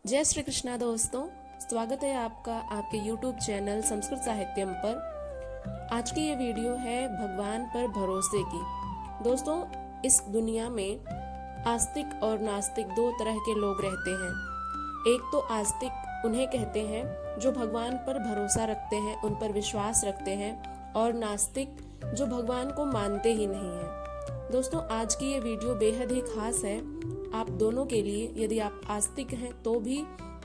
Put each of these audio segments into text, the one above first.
जय श्री कृष्णा दोस्तों, स्वागत है आपका आपके YouTube चैनल संस्कृत साहित्यम पर। आज की ये वीडियो है भगवान पर भरोसे की। दोस्तों, इस दुनिया में आस्तिक और नास्तिक दो तरह के लोग रहते हैं। एक तो आस्तिक उन्हें कहते हैं जो भगवान पर भरोसा रखते हैं, उन पर विश्वास रखते हैं, और नास्तिक जो भगवान को मानते ही नहीं हैं। दोस्तों, आज की ये वीडियो बेहद ही खास है आप दोनों के लिए। यदि आप आस्तिक हैं तो भी,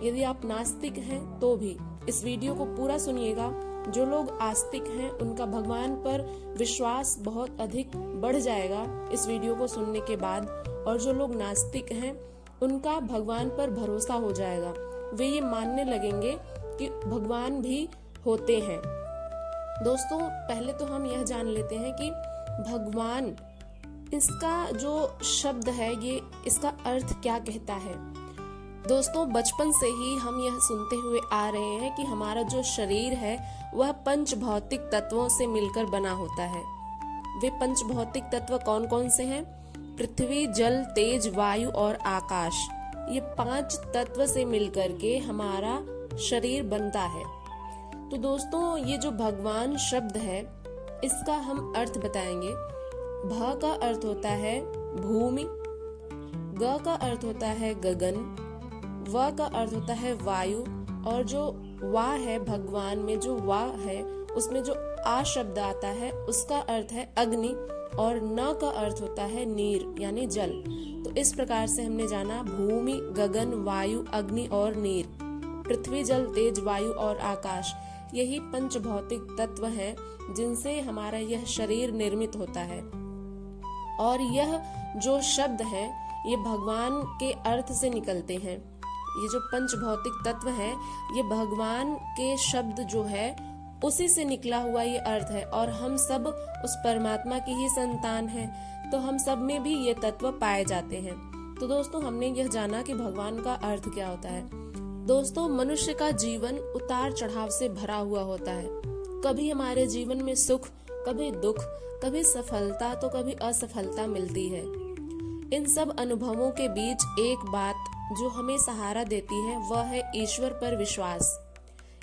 यदि आप नास्तिक हैं तो भी इस वीडियो को पूरा सुनिएगा। जो लोग आस्तिक हैं उनका भगवान पर विश्वास बहुत अधिक बढ़ जाएगा इस वीडियो को सुनने के बाद, और जो लोग नास्तिक हैं उनका भगवान पर भरोसा हो जाएगा। वे ये मानने लगेंगे कि भगवान भी होते हैं। दोस्तों, पहले तो हम यह जान लेते हैं कि भगवान, इसका जो शब्द है ये इसका अर्थ क्या कहता है। दोस्तों, बचपन से ही हम यह सुनते हुए आ रहे हैं कि हमारा जो शरीर है वह पंच भौतिक तत्वों से मिलकर बना होता है। वे पंच भौतिक तत्व कौन कौन से हैं? पृथ्वी, जल, तेज, वायु और आकाश। ये 5 तत्व से मिलकर के हमारा शरीर बनता है। तो दोस्तों, ये जो भगवान शब्द है इसका हम अर्थ बताएंगे। भ का अर्थ होता है भूमि, ग का अर्थ होता है गगन, व का अर्थ होता है वायु, और जो वा है भगवान में, जो वा है उसमें जो आ शब्द आता है उसका अर्थ है अग्नि, और न का अर्थ होता है नीर यानी जल। तो इस प्रकार से हमने जाना भूमि, गगन, वायु, अग्नि और नीर। पृथ्वी, जल, तेज, वायु और आकाश, यही पंच भौतिक तत्व हैं जिनसे हमारा यह शरीर निर्मित होता है। और यह जो शब्द है ये भगवान के अर्थ से निकलते हैं। ये जो पंच भौतिक तत्व है ये भगवान के शब्द जो है उसी से निकला हुआ ये अर्थ है, और हम सब उस परमात्मा की ही संतान हैं, तो हम सब में भी ये तत्व पाए जाते हैं। तो दोस्तों, हमने यह जाना कि भगवान का अर्थ क्या होता है। दोस्तों, मनुष्य का जीवन उतार चढ़ाव से भरा हुआ होता है। कभी हमारे जीवन में सुख, कभी दुख, कभी सफलता तो कभी असफलता मिलती है। इन सब अनुभवों के बीच एक बात जो हमें सहारा देती है वह है ईश्वर पर विश्वास।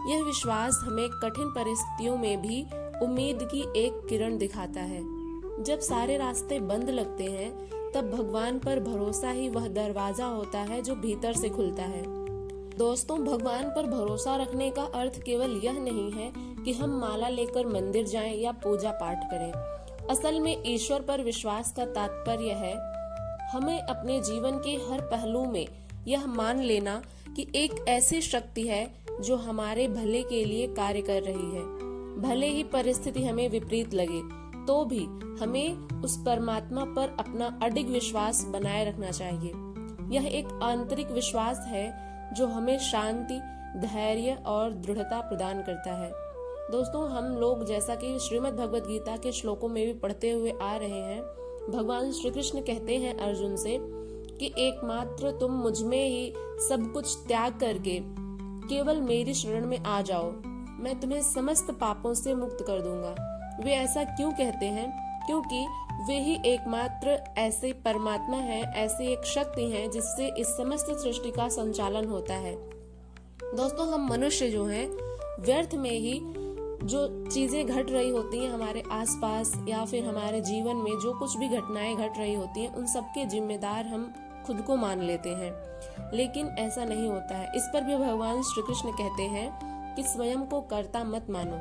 यह विश्वास हमें कठिन परिस्थितियों में भी उम्मीद की एक किरण दिखाता है। जब सारे रास्ते बंद लगते हैं तब भगवान पर भरोसा ही वह दरवाजा होता है जो भीतर से खुलता है। दोस्तों, भगवान पर भरोसा रखने का अर्थ केवल यह नहीं है कि हम माला लेकर मंदिर जाएं या पूजा पाठ करें। असल में ईश्वर पर विश्वास का तात्पर्य है हमें अपने जीवन के हर पहलू में यह मान लेना कि एक ऐसी शक्ति है जो हमारे भले के लिए कार्य कर रही है। भले ही परिस्थिति हमें विपरीत लगे तो भी हमें उस परमात्मा पर अपना अडिग विश्वास बनाए रखना चाहिए। यह एक आंतरिक विश्वास है जो हमें शांति, धैर्य और दृढ़ता प्रदान करता है। दोस्तों, हम लोग जैसा कि श्रीमद् भगवद गीता के श्लोकों में भी पढ़ते हुए आ रहे हैं, भगवान श्री कृष्ण कहते हैं अर्जुन से कि एकमात्र तुम मुझ में ही सब कुछ त्याग करके केवल मेरी शरण में आ जाओ, मैं तुम्हें समस्त पापों से मुक्त कर दूंगा। वे ऐसा क्यों कहते हैं? क्योंकि वे ही एकमात्र ऐसे परमात्मा हैं, ऐसी एक शक्ति है जिससे इस समस्त सृष्टि का संचालन होता है। दोस्तों, हम मनुष्य जो हैं व्यर्थ में ही जो चीजें घट रही होती हैं हमारे आसपास या फिर हमारे जीवन में जो कुछ भी घटनाएं घट रही होती हैं उन सबके जिम्मेदार हम खुद को मान लेते हैं, लेकिन ऐसा नहीं होता है। इस पर भी भगवान श्री कृष्ण कहते हैं कि स्वयं को कर्ता मत मानो,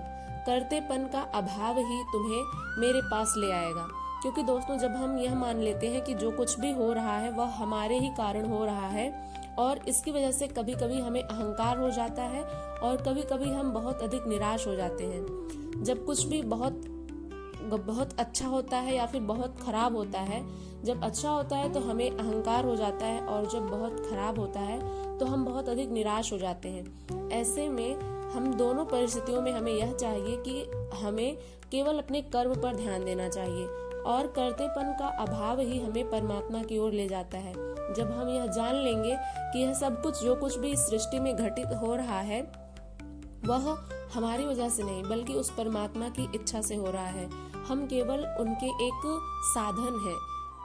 कर्तेपन का अभाव ही तुम्हें मेरे पास ले आएगा। क्योंकि दोस्तों, जब हम यह मान लेते हैं कि जो कुछ भी हो रहा है वह हमारे ही कारण हो रहा है, और इसकी वजह से कभी कभी हमें अहंकार हो जाता है और कभी कभी हम बहुत अधिक निराश हो जाते हैं। जब कुछ भी बहुत अच्छा होता है या फिर बहुत खराब होता है, जब अच्छा होता है तो हमें अहंकार हो जाता है, और जब बहुत खराब होता है तो हम बहुत अधिक निराश हो जाते हैं। ऐसे में हम दोनों परिस्थितियों में हमें यह चाहिए कि हमें केवल अपने कर्म पर ध्यान देना चाहिए, और कर्तेपन का अभाव ही हमें परमात्मा की ओर ले जाता है। जब हम यह जान लेंगे कि यह सब कुछ जो कुछ भी इस सृष्टि में घटित हो रहा है वह हमारी वजह से नहीं बल्कि उस परमात्मा की इच्छा से हो रहा है, हम केवल उनके एक साधन हैं।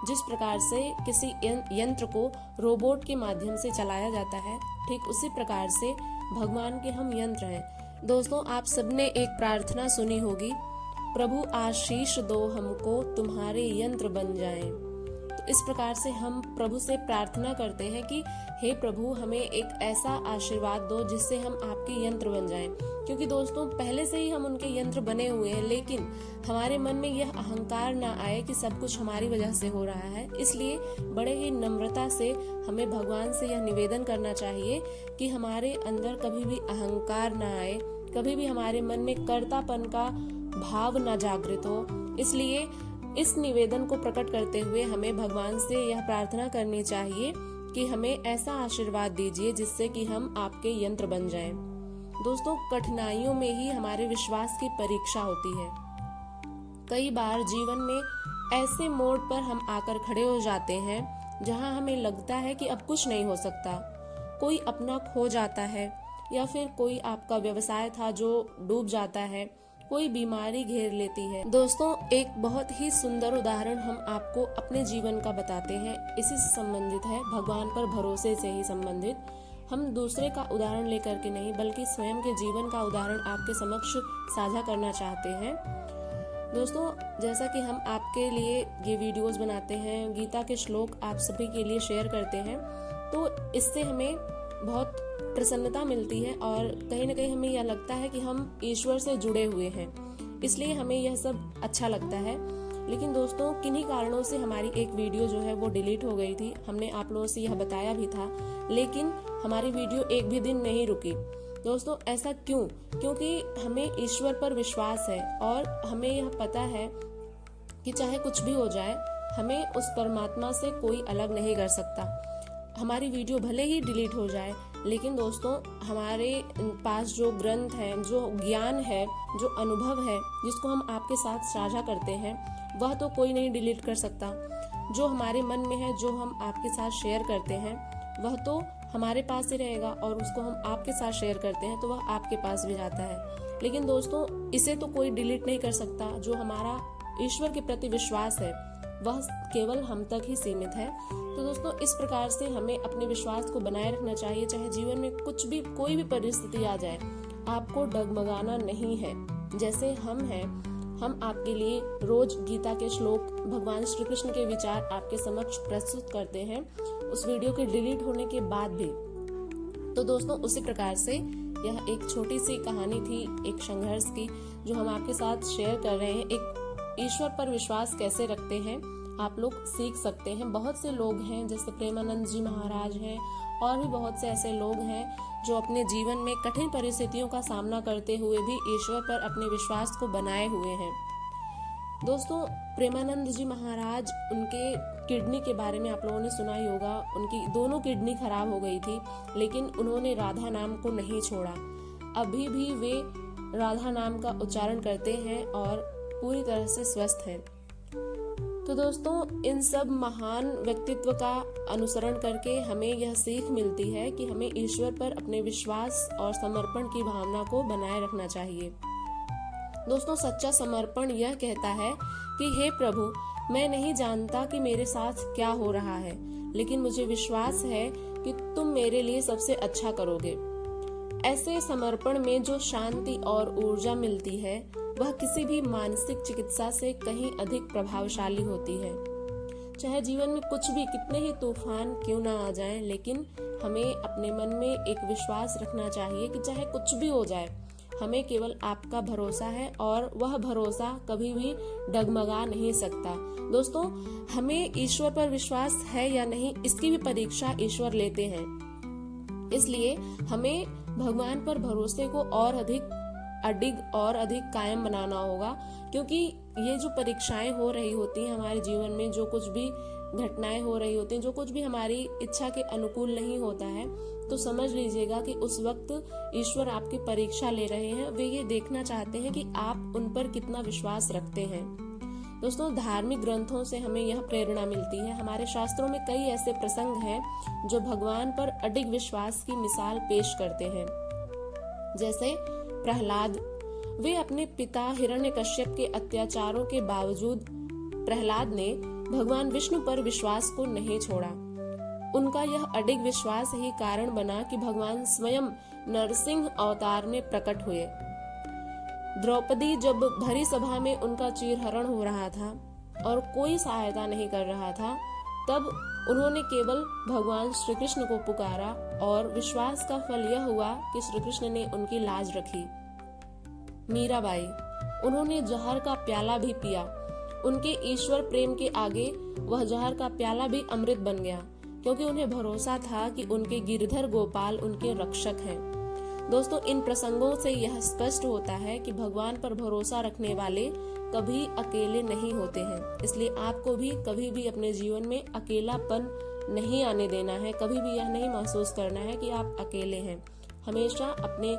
जिस प्रकार से किसी यंत्र को रोबोट के माध्यम से चलाया जाता है, ठीक उसी प्रकार से भगवान के हम यंत्र हैं। दोस्तों, आप सबने एक प्रार्थना सुनी होगी, प्रभु आशीष दो हमको, तुम्हारे यंत्र बन जाएं। तो इस प्रकार से हम प्रभु से प्रार्थना करते हैं कि हे प्रभु, हमें एक ऐसा आशीर्वाद दो जिससे हम आपके यंत्र बन जाएं। क्योंकि दोस्तों, पहले से ही हम उनके यंत्र बने हुए हैं, लेकिन हमारे मन में यह अहंकार ना आए कि सब कुछ हमारी वजह से हो रहा है। इसलिए बड़े ही नम्रता से हमें भगवान से यह निवेदन करना चाहिए कि हमारे अंदर कभी भी अहंकार ना आए, कभी भी हमारे मन में कर्तापन का भाव ना जागृत हो। इसलिए इस निवेदन को प्रकट करते हुए हमें भगवान से यह प्रार्थना करनी चाहिए कि हमें ऐसा आशीर्वाद दीजिए जिससे कि हम आपके यंत्र बन जाएं। दोस्तों, कठिनाइयों में ही हमारे विश्वास की परीक्षा होती है। कई बार जीवन में ऐसे मोड़ पर हम आकर खड़े हो जाते हैं जहां हमें लगता है कि अब कुछ नहीं हो सकता। कोई अपना खो जाता है, या फिर कोई आपका व्यवसाय था जो डूब जाता है, कोई बीमारी घेर लेती है। दोस्तों, एक बहुत ही सुंदर उदाहरण हम आपको अपने जीवन का बताते हैं। इसी से संबंधित है, भगवान पर भरोसे से ही संबंधित। हम दूसरे का उदाहरण लेकर के नहीं, बल्कि स्वयं के जीवन का उदाहरण आपके समक्ष साझा करना चाहते हैं। दोस्तों, जैसा कि हम आपके लिए ये वीडियोस बनाते हैं, गीता के श्लोक आप सभी के लिए शेयर करते हैं, तो इससे हमें बहुत प्रसन्नता मिलती है और कहीं ना कहीं हमें यह लगता है कि हम ईश्वर से जुड़े हुए हैं। इसलिए हमें यह सब अच्छा लगता है। लेकिन दोस्तों, किन्हीं कारणों से हमारी एक वीडियो जो है वो डिलीट हो गई थी। हमने आप लोगों से यह बताया भी था, लेकिन हमारी वीडियो एक भी दिन नहीं रुकी। दोस्तों, ऐसा क्यों? क्योंकि हमें ईश्वर पर विश्वास है और हमें यह पता है कि चाहे कुछ भी हो जाए, हमें उस परमात्मा से कोई अलग नहीं कर सकता। हमारी वीडियो भले ही डिलीट हो जाए, लेकिन दोस्तों, हमारे पास जो ग्रंथ है, जो ज्ञान है, जो अनुभव है, जिसको हम आपके साथ साझा करते हैं, वह तो कोई नहीं डिलीट कर सकता। जो हमारे मन में है, जो हम आपके साथ शेयर करते हैं, वह तो हमारे पास ही रहेगा, और उसको हम आपके साथ शेयर करते हैं तो वह आपके पास भी जाता है। लेकिन दोस्तों, इसे तो कोई डिलीट नहीं कर सकता। जो हमारा ईश्वर के प्रति विश्वास है, वह केवल हम तक ही सीमित है। तो दोस्तों, इस प्रकार से हमें अपने विश्वास को बनाए रखना चाहिए। चाहे जीवन में कुछ भी, कोई भी परिस्थिति आ जाए, आपको डगमगाना नहीं है। जैसे हम हैं, हम आपके लिए रोज गीता के श्लोक, भगवान श्री कृष्ण के विचार आपके समक्ष प्रस्तुत करते हैं, उस वीडियो के डिलीट होने के बाद भी। तो दोस्तों, उसी प्रकार से यह एक छोटी सी कहानी थी, एक संघर्ष की, जो हम आपके साथ शेयर कर रहे हैं। एक ईश्वर पर विश्वास कैसे रखते हैं आप लोग सीख सकते हैं। बहुत से लोग हैं, जैसे प्रेमानंद जी महाराज हैं, और भी बहुत से ऐसे लोग हैं जो अपने जीवन में कठिन परिस्थितियों का सामना करते हुए भी ईश्वर पर अपने विश्वास को बनाए हुए हैं। दोस्तों, प्रेमानंद जी महाराज, उनके किडनी के बारे में आप लोगों ने सुना ही होगा। उनकी दोनों किडनी खराब हो गई थी, लेकिन उन्होंने राधा नाम को नहीं छोड़ा। अभी भी वे राधा नाम का उच्चारण करते हैं और पूरी तरह से स्वस्थ हैं। तो दोस्तों, इन सब महान व्यक्तित्व का अनुसरण करके हमें यह सीख मिलती है कि हमें ईश्वर पर अपने विश्वास और समर्पण की भावना को बनाए रखना चाहिए। दोस्तों, सच्चा समर्पण यह कहता है कि हे प्रभु, मैं नहीं जानता कि मेरे साथ क्या हो रहा है, लेकिन मुझे विश्वास है कि तुम मेरे लिए सबसे अच्छा करोगे। ऐसे समर्पण में जो शांति और ऊर्जा मिलती है, वह किसी भी मानसिक चिकित्सा से कहीं अधिक प्रभावशाली होती है। चाहे जीवन में कुछ भी, कितने ही तूफान क्यों ना आ जाएं, लेकिन हमें अपने मन में एक विश्वास रखना चाहिए कि चाहे कुछ भी हो जाए, हमें केवल आपका भरोसा है और वह भरोसा कभी भी डगमगा नहीं सकता। दोस्तों, हमें ईश्वर पर विश्वास है या नहीं, इसकी भी परीक्षा ईश्वर लेते हैं। इसलिए हमें भगवान पर भरोसे को और अधिक अडिग और अधिक कायम बनाना होगा, क्योंकि ये जो परीक्षाएं हो रही होती हैं हमारे जीवन में, जो कुछ भी घटनाएं हो रही होती हैं, जो कुछ भी हमारी इच्छा के अनुकूल नहीं होता है, तो समझ लीजिएगा कि उस वक्त ईश्वर आपकी परीक्षा ले रहे हैं। वे ये देखना चाहते हैं कि आप उन पर कितना विश्वास रखते हैं। दोस्तों, धार्मिक ग्रंथों से हमें यह प्रेरणा मिलती है। हमारे शास्त्रों में कई ऐसे प्रसंग हैं जो भगवान पर अडिग विश्वास की मिसाल पेश करते हैं। जैसे प्रहलाद, वे अपने पिता हिरण्यकश्यप के अत्याचारों के बावजूद, प्रहलाद ने भगवान विष्णु पर विश्वास को नहीं छोड़ा। उनका यह अडिग विश्वास ही कारण बना कि भगवान स्वयं नरसिंह अवतार में प्रकट हुए। द्रौपदी जब भरी सभा में उनका चीरहरण हो रहा था और कोई सहायता नहीं कर रहा था, तब उन्होंने केवल भगवान श्री कृष्ण को पुकारा और विश्वास का फल यह हुआ कि श्री कृष्ण ने उनकी लाज रखी। मीराबाई, उन्होंने जहर का प्याला भी पिया। उनके ईश्वर प्रेम के आगे वह जहर का प्याला भी अमृत बन गया, क्योंकि उन्हें भरोसा था कि उनके गिरधर गोपाल उनके रक्षक हैं। दोस्तों, इन प्रसंगों से यह स्पष्ट होता है कि भगवान पर भरोसा रखने वाले कभी अकेले नहीं होते हैं। इसलिए आपको भी कभी भी अपने जीवन में अकेलापन नहीं आने देना है। कभी भी यह नहीं महसूस करना है कि आप अकेले हैं। हमेशा अपने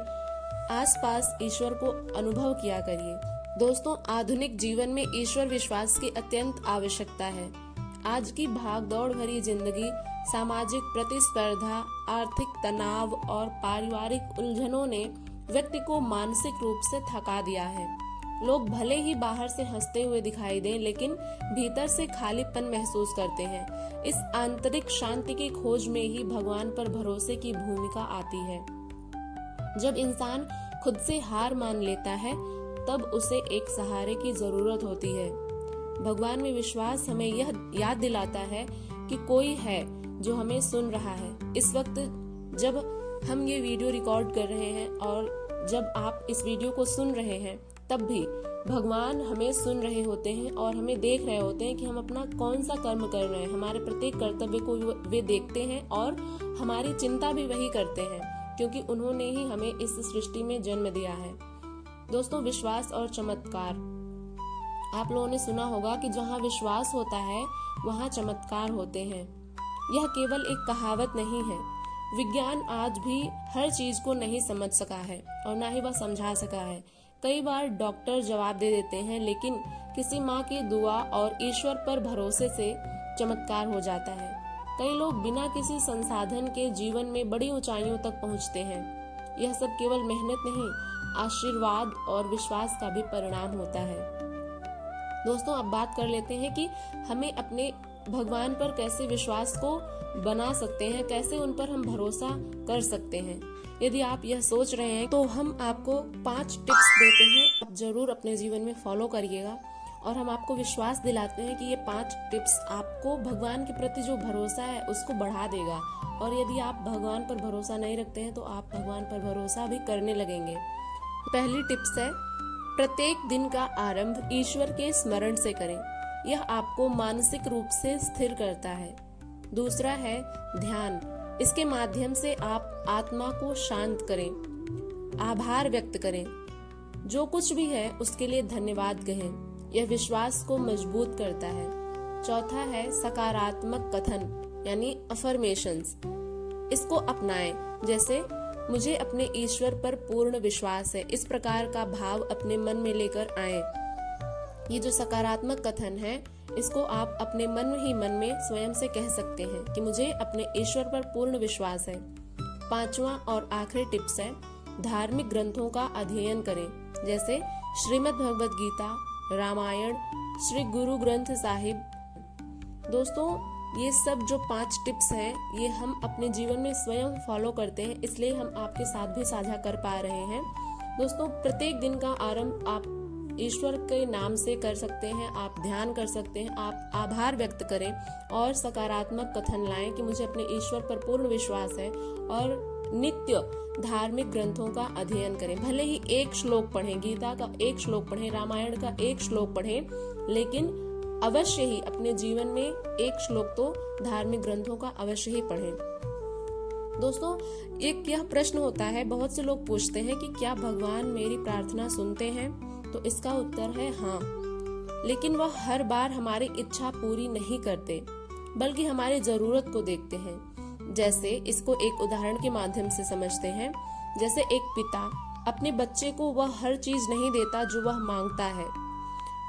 आसपास ईश्वर को अनुभव किया करिए। दोस्तों, आधुनिक जीवन में ईश्वर विश्वास की अत्यंत आवश्यकता है। आज की भागदौड़ भरी जिंदगी, सामाजिक प्रतिस्पर्धा, आर्थिक तनाव और पारिवारिक उलझनों ने व्यक्ति को मानसिक रूप से थका दिया है। लोग भले ही बाहर से हंसते हुए दिखाई दें, लेकिन भीतर से खालीपन महसूस करते हैं। इस आंतरिक शांति की खोज में ही भगवान पर भरोसे की भूमिका आती है। जब इंसान खुद से हार मान लेता है, तब उसे एक सहारे की जरूरत होती है। भगवान में विश्वास हमें यह याद दिलाता है कि कोई है जो हमें सुन रहा है। इस वक्त जब हम ये वीडियो रिकॉर्ड कर रहे हैं और जब आप इस वीडियो को सुन रहे हैं, तब भी भगवान हमें सुन रहे होते हैं और हमें देख रहे होते हैं कि हम अपना कौन सा कर्म कर रहे हैं। हमारे प्रत्येक कर्तव्य को वे देखते हैं और हमारी चिंता भी वही करते हैं, क्योंकि उन्होंने ही हमें इस सृष्टि में जन्म दिया है। दोस्तों, विश्वास और चमत्कार। आप लोगों ने सुना होगा कि जहाँ विश्वास होता है वहाँ चमत्कार होते हैं। यह केवल एक कहावत नहीं है। विज्ञान आज भी हर चीज को नहीं समझ सका है और ना ही वह समझा सका है। कई बार डॉक्टर जवाब दे देते हैं, लेकिन किसी माँ की दुआ और ईश्वर पर भरोसे से चमत्कार हो जाता है। कई लोग बिना किसी संसाधन के जीवन में बड़ी ऊंचाइयों तक पहुँचते हैं। यह सब केवल मेहनत नहीं, आशीर्वाद और विश्वास का भी परिणाम होता है। दोस्तों, अब बात कर लेते हैं कि हमें अपने भगवान पर कैसे विश्वास को बना सकते हैं, कैसे उन पर हम भरोसा कर सकते हैं। यदि आप यह सोच रहे हैं तो हम आपको 5 टिप्स देते हैं, आप जरूर अपने जीवन में फॉलो करिएगा और हम आपको विश्वास दिलाते हैं कि ये 5 टिप्स आपको भगवान के प्रति जो भरोसा है उसको बढ़ा देगा। और यदि आप भगवान पर भरोसा नहीं रखते हैं तो आप भगवान पर भरोसा भी करने लगेंगे। पहली टिप्स है, प्रत्येक दिन का आरंभ ईश्वर के स्मरण से करें। यह आपको मानसिक रूप से स्थिर करता है। दूसरा है ध्यान। इसके माध्यम से आप आत्मा को शांत करें, आभार व्यक्त करें, जो कुछ भी है उसके लिए धन्यवाद कहें। यह विश्वास को मजबूत करता है। चौथा है सकारात्मक कथन, यानी अफर्मेशंस। इसको अपनाएं, जैसे मुझे अपने ईश्वर पर पूर्ण विश्वास है। इस प्रकार का भाव अपने मन में लेकर आए। ये जो सकारात्मक कथन है, इसको आप अपने मन ही मन में स्वयं से कह सकते हैं कि मुझे अपने ईश्वर पर पूर्ण विश्वास है। 5वां और आखिरी टिप्स है, धार्मिक ग्रंथों का अध्ययन करें, जैसे श्रीमद् भगवद गीता, रामायण, श्री गुरु ग्रंथ साहिब। दोस्तों, ये सब जो 5 टिप्स हैं, ये हम अपने जीवन में स्वयं फॉलो करते हैं, इसलिए हम आपके साथ भी साझा कर पा रहे हैं। दोस्तों, प्रत्येक दिन का आरंभ आप ईश्वर के नाम से कर सकते हैं, आप ध्यान कर सकते हैं, आप आभार व्यक्त करें और सकारात्मक कथन लाएं कि मुझे अपने ईश्वर पर पूर्ण विश्वास है। और नित्य धार्मिक ग्रंथों का अध्ययन करें। भले ही एक श्लोक पढ़ें, गीता का एक श्लोक पढ़ें, रामायण का एक श्लोक पढ़ें, लेकिन अवश्य ही अपने जीवन में एक श्लोक तो धार्मिक ग्रंथों का अवश्य ही पढ़ें। दोस्तों, एक यह प्रश्न होता है, बहुत से लोग पूछते हैं कि क्या भगवान मेरी प्रार्थना सुनते हैं? तो इसका उत्तर है हाँ, लेकिन वह हर बार हमारी इच्छा पूरी नहीं करते, बल्कि हमारी जरूरत को देखते हैं। जैसे इसको एक उदाहरण के माध्यम से समझते हैं। जैसे एक पिता अपने बच्चे को वह हर चीज नहीं देता जो वह मांगता है,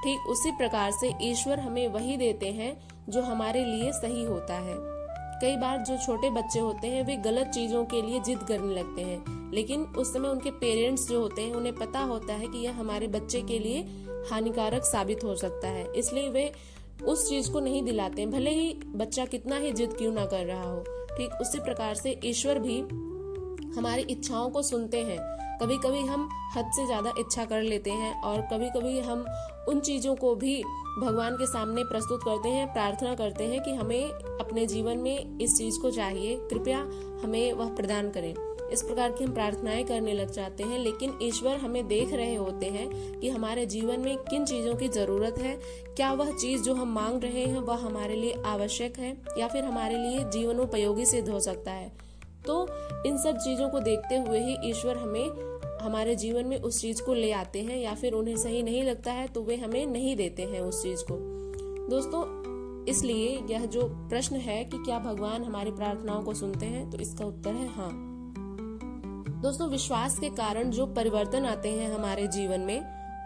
ठीक उसी प्रकार से ईश्वर हमें वही देते हैं जो हमारे लिए सही होता है। कई बार जो छोटे बच्चे होते हैं वे गलत चीजों के लिए जिद करने लगते हैं, लेकिन उस समय उनके पेरेंट्स जो होते हैं उन्हें पता होता है कि यह हमारे बच्चे के लिए हानिकारक साबित हो सकता है, इसलिए वे उस चीज को नहीं दिलाते हैं, भले ही बच्चा कितना ही जिद क्यों ना कर रहा हो। ठीक उसी प्रकार से ईश्वर भी हमारी इच्छाओं को सुनते हैं। कभी कभी हम हद से ज्यादा इच्छा कर लेते हैं और कभी कभी हम उन चीजों को भी भगवान के सामने प्रस्तुत करते हैं, प्रार्थना करते हैं कि हमें अपने जीवन में इस चीज को चाहिए, कृपया हमें वह प्रदान करें। इस प्रकार की हम प्रार्थनाएं करने लग जाते हैं, लेकिन ईश्वर हमें देख रहे होते हैं कि हमारे जीवन में किन चीजों की जरूरत है, क्या वह चीज जो हम मांग रहे हैं वह हमारे लिए आवश्यक है या फिर हमारे लिए जीवनोपयोगी सिद्ध हो सकता है। तो इन सब चीजों को देखते हुए ही ईश्वर हमें हमारे जीवन में उस चीज को ले आते हैं, या फिर उन्हें सही नहीं लगता है तो वे हमें नहीं देते हैं उस चीज को। दोस्तों, इसलिए यह जो प्रश्न है कि क्या भगवान हमारी प्रार्थनाओं को सुनते हैं, तो इसका उत्तर है हाँ। दोस्तों, विश्वास के कारण जो परिवर्तन आते हैं हमारे जीवन में,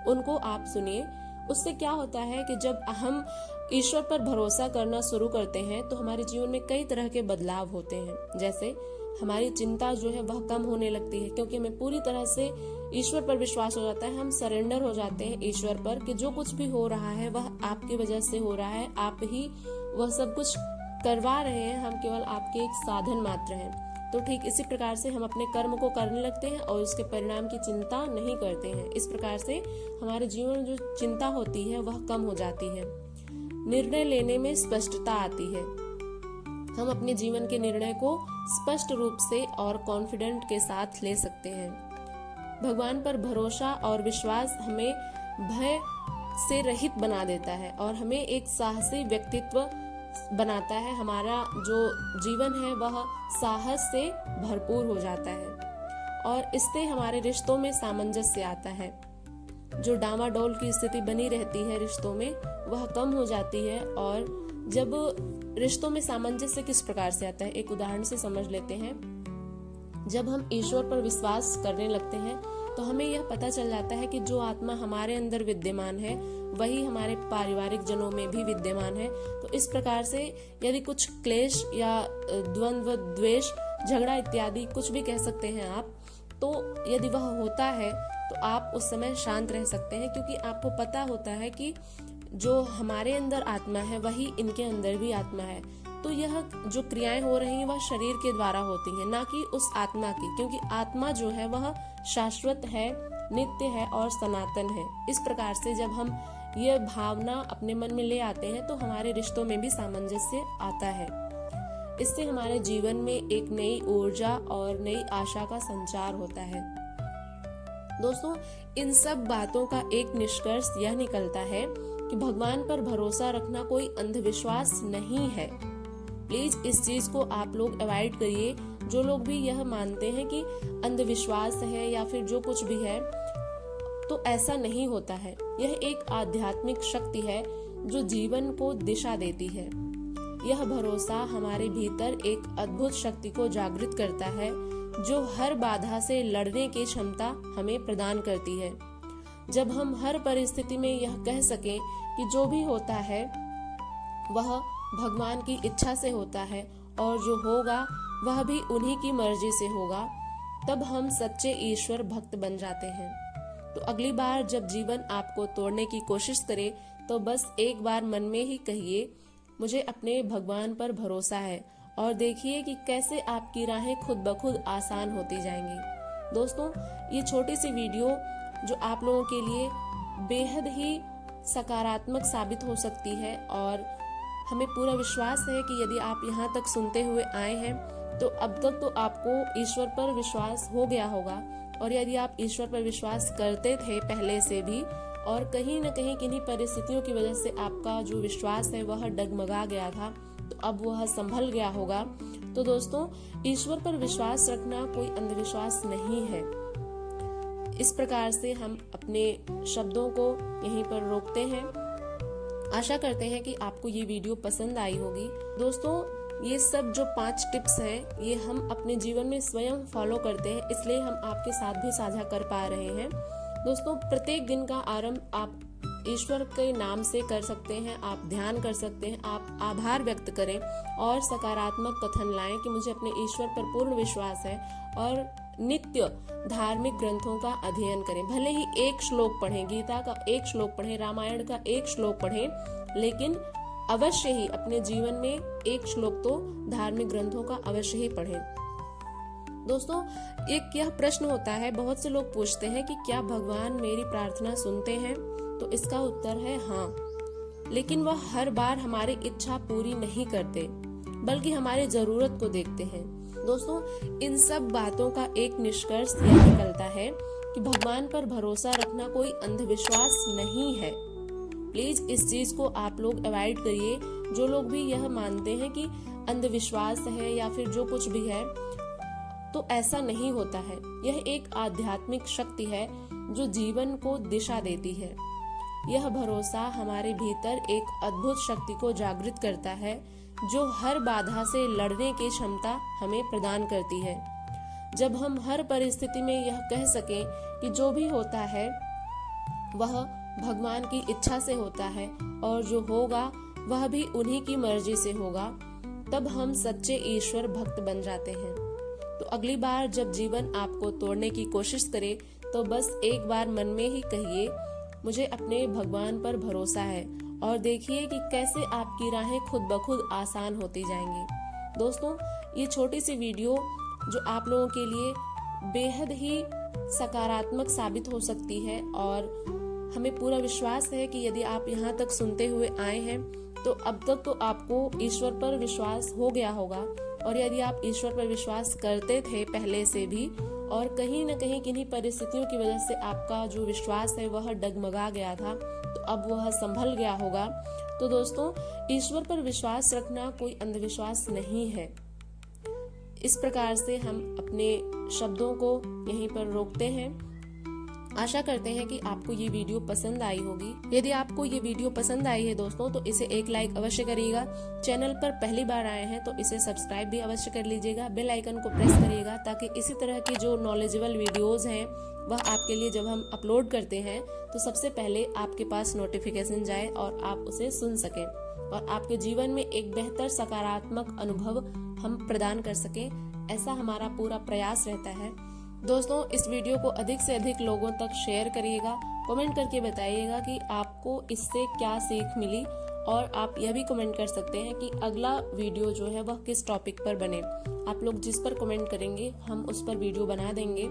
उनको आप सुनिए। उससे क्या होता है कि जब हम ईश्वर पर भरोसा करना शुरू करते हैं तो हमारे जीवन में कई तरह के बदलाव होते हैं। जैसे हमारी चिंता जो है वह कम होने लगती है, क्योंकि हमें पूरी तरह से ईश्वर पर विश्वास हो जाता है। हम सरेंडर हो जाते हैं ईश्वर पर कि जो कुछ भी हो रहा है वह आपकी वजह से हो रहा है, आप ही वह सब कुछ करवा रहे हैं, हम केवल आपके एक साधन मात्र हैं। तो ठीक इसी प्रकार से हम अपने कर्म को करने लगते हैं और उसके परिणाम की चिंता नहीं करते हैं। इस प्रकार से हमारे जीवन में जो चिंता होती है वह कम हो जाती है। निर्णय लेने में स्पष्टता आती है। हम अपने जीवन के निर्णय को स्पष्ट रूप से और कॉन्फिडेंट के साथ ले सकते हैं। भगवान पर भरोसा और विश्वास हमें भय से रहित बना देता है और हमें एक साहसी व्यक्तित्व बनाता है। हमारा जो जीवन है वह साहस से भरपूर हो जाता है और इससे हमारे रिश्तों में सामंजस्य आता है। जो डामाडोल की स्थिति बनी रहती है रिश्तों में, वह कम हो जाती है। और जब रिश्तों में सामंजस्य किस प्रकार से आता है, एक उदाहरण से समझ लेते हैं। जब हम ईश्वर पर विश्वास करने लगते हैं तो हमें यह पता चल जाता है कि जो आत्मा हमारे अंदर विद्यमान है वही हमारे पारिवारिक जनों में भी विद्यमान है। तो इस प्रकार से यदि कुछ क्लेश या द्वंद्व, द्वेष, झगड़ा इत्यादि कुछ भी कह सकते हैं आप, तो यदि वह होता है तो आप उस समय शांत रह सकते हैं, क्योंकि आपको पता होता है कि जो हमारे अंदर आत्मा है वही इनके अंदर भी आत्मा है। तो यह जो क्रियाएं हो रही हैं वह शरीर के द्वारा होती हैं, ना कि उस आत्मा की, क्योंकि आत्मा जो है वह शाश्वत है, नित्य है और सनातन है। इस प्रकार से जब हम यह भावना अपने मन में ले आते हैं तो हमारे रिश्तों में भी सामंजस्य आता है। इससे हमारे जीवन में एक नई ऊर्जा और नई आशा का संचार होता है। दोस्तों, इन सब बातों का एक निष्कर्ष यह निकलता है कि भगवान पर भरोसा रखना कोई अंधविश्वास नहीं है। प्लीज इस चीज को आप लोग अवॉइड करिए। जो लोग भी यह मानते हैं कि अंधविश्वास है या फिर जो कुछ भी है, तो ऐसा नहीं होता है। यह एक आध्यात्मिक शक्ति है जो जीवन को दिशा देती है। यह भरोसा हमारे भीतर एक अद्भुत शक्ति को जागृत करता है जो हर बाधा से लड़ने की क्षमता हमें प्रदान करती है। जब हम हर परिस्थिति में यह कह सकें कि जो भी होता है वह भगवान की इच्छा से होता है और जो होगा वह भी उन्हीं की मर्जी से होगा, तब हम सच्चे ईश्वर भक्त बन जाते हैं। तो अगली बार जब जीवन आपको तोड़ने की कोशिश करे तो बस एक बार मन में ही कहिए, मुझे अपने भगवान पर भरोसा है, और देखिए कि कैसे आपकी राहें खुद ब खुद आसान होती जाएंगी। दोस्तों, ये छोटी सी वीडियो जो आप लोगों के लिए बेहद ही सकारात्मक साबित हो सकती है, और हमें पूरा विश्वास है कि यदि आप यहाँ तक सुनते हुए आए हैं तो अब तक तो आपको ईश्वर पर विश्वास हो गया होगा। और यदि आप ईश्वर पर विश्वास करते थे पहले से भी और कहीं न कहीं किन्हीं परिस्थितियों की वजह से आपका जो विश्वास है वह डगमगा गया था, तो अब वह संभल गया होगा। तो दोस्तों, ईश्वर पर विश्वास रखना कोई अंधविश्वास नहीं है। इस प्रकार से हम अपने शब्दों को यहीं पर रोकते हैं। आशा करते हैं कि आपको ये वीडियो पसंद आई होगी। दोस्तों, ये सब जो 5 टिप्स हैं ये हम अपने जीवन में स्वयं फॉलो करते हैं, इसलिए हम आपके साथ भी साझा कर पा रहे हैं। दोस्तों, प्रत्येक दिन का आरंभ आप ईश्वर के नाम से कर सकते हैं, आप ध्यान कर सकते हैं, आप आभार व्यक्त करें और सकारात्मक कथन लाएं कि मुझे अपने ईश्वर पर पूर्ण विश्वास है, और नित्य धार्मिक ग्रंथों का अध्ययन करें। भले ही एक श्लोक पढ़ें, गीता का एक श्लोक पढ़ें, रामायण का एक श्लोक पढ़ें, लेकिन अवश्य ही अपने जीवन में एक श्लोक तो धार्मिक ग्रंथों का अवश्य ही पढ़ें। दोस्तों, एक यह प्रश्न होता है, बहुत से लोग पूछते हैं कि क्या भगवान मेरी प्रार्थना सुनते हैं? तो इसका उत्तर है हाँ, लेकिन वह हर बार हमारी इच्छा पूरी नहीं करते, बल्कि हमारी जरूरत को देखते हैं। दोस्तों, इन सब बातों का एक निष्कर्ष यह निकलता है कि भगवान पर भरोसा रखना कोई अंधविश्वास नहीं है। प्लीज इस चीज को आप लोग अवॉइड करिए। जो लोग भी यह मानते हैं कि अंधविश्वास है या फिर जो कुछ भी है, तो ऐसा नहीं होता है। यह एक आध्यात्मिक शक्ति है जो जीवन को दिशा देती है। यह भरोसा हमारे भीतर एक अद्भुत शक्ति को जागृत करता है जो हर बाधा से लड़ने की क्षमता हमें प्रदान करती है। जब हम हर परिस्थिति में यह कह सकें कि जो भी होता है वह भगवान की इच्छा से होता है और जो होगा वह भी उन्हीं की मर्जी से होगा, तब हम सच्चे ईश्वर भक्त बन जाते हैं। तो अगली बार जब जीवन आपको तोड़ने की कोशिश करे तो बस एक बार मन में ही कहिए, मुझे अपने भगवान पर भरोसा है, और देखिए कि कैसे आपकी राहें खुद ब खुद आसान होती जाएंगी। दोस्तों, ये छोटी सी वीडियो जो आप लोगों के लिए बेहद ही सकारात्मक साबित हो सकती है, और हमें पूरा विश्वास है कि यदि आप यहाँ तक सुनते हुए आए हैं तो अब तक तो आपको ईश्वर पर विश्वास हो गया होगा। और यदि आप ईश्वर पर विश्वास करते थे पहले से भी और कहीं न कहीं किन्हीं परिस्थितियों की वजह से आपका जो विश्वास है वह डगमगा गया था, तो अब वह संभल गया होगा। तो दोस्तों, ईश्वर पर विश्वास रखना कोई अंधविश्वास नहीं है। इस प्रकार से हम अपने शब्दों को यहीं पर रोकते हैं। आशा करते हैं कि आपको ये वीडियो पसंद आई होगी। यदि आपको ये वीडियो पसंद आई है दोस्तों, तो इसे एक लाइक अवश्य करिएगा। चैनल पर पहली बार आए हैं तो इसे सब्सक्राइब भी अवश्य कर लीजिएगा। बेल आइकन को प्रेस करिएगा ताकि इसी तरह की जो नॉलेजेबल वीडियोस हैं वह आपके लिए जब हम अपलोड करते हैं तो सबसे पहले आपके पास नोटिफिकेशन जाए और आप उसे सुन सकें, और आपके जीवन में एक बेहतर सकारात्मक अनुभव हम प्रदान कर सकें, ऐसा हमारा पूरा प्रयास रहता है। दोस्तों, इस वीडियो को अधिक से अधिक लोगों तक शेयर करिएगा। कमेंट करके बताइएगा कि आपको इससे क्या सीख मिली, और आप यह भी कमेंट कर सकते हैं कि अगला वीडियो जो है वह किस टॉपिक पर बने। आप लोग जिस पर कमेंट करेंगे हम उस पर वीडियो बना देंगे।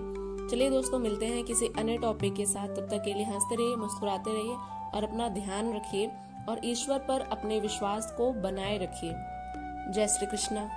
चलिए दोस्तों, मिलते हैं किसी अन्य टॉपिक के साथ। तब तक के लिए हंसते रहिए, मुस्कुराते रहिए और अपना ध्यान रखिए और ईश्वर पर अपने विश्वास को बनाए रखिए। जय श्री कृष्णा।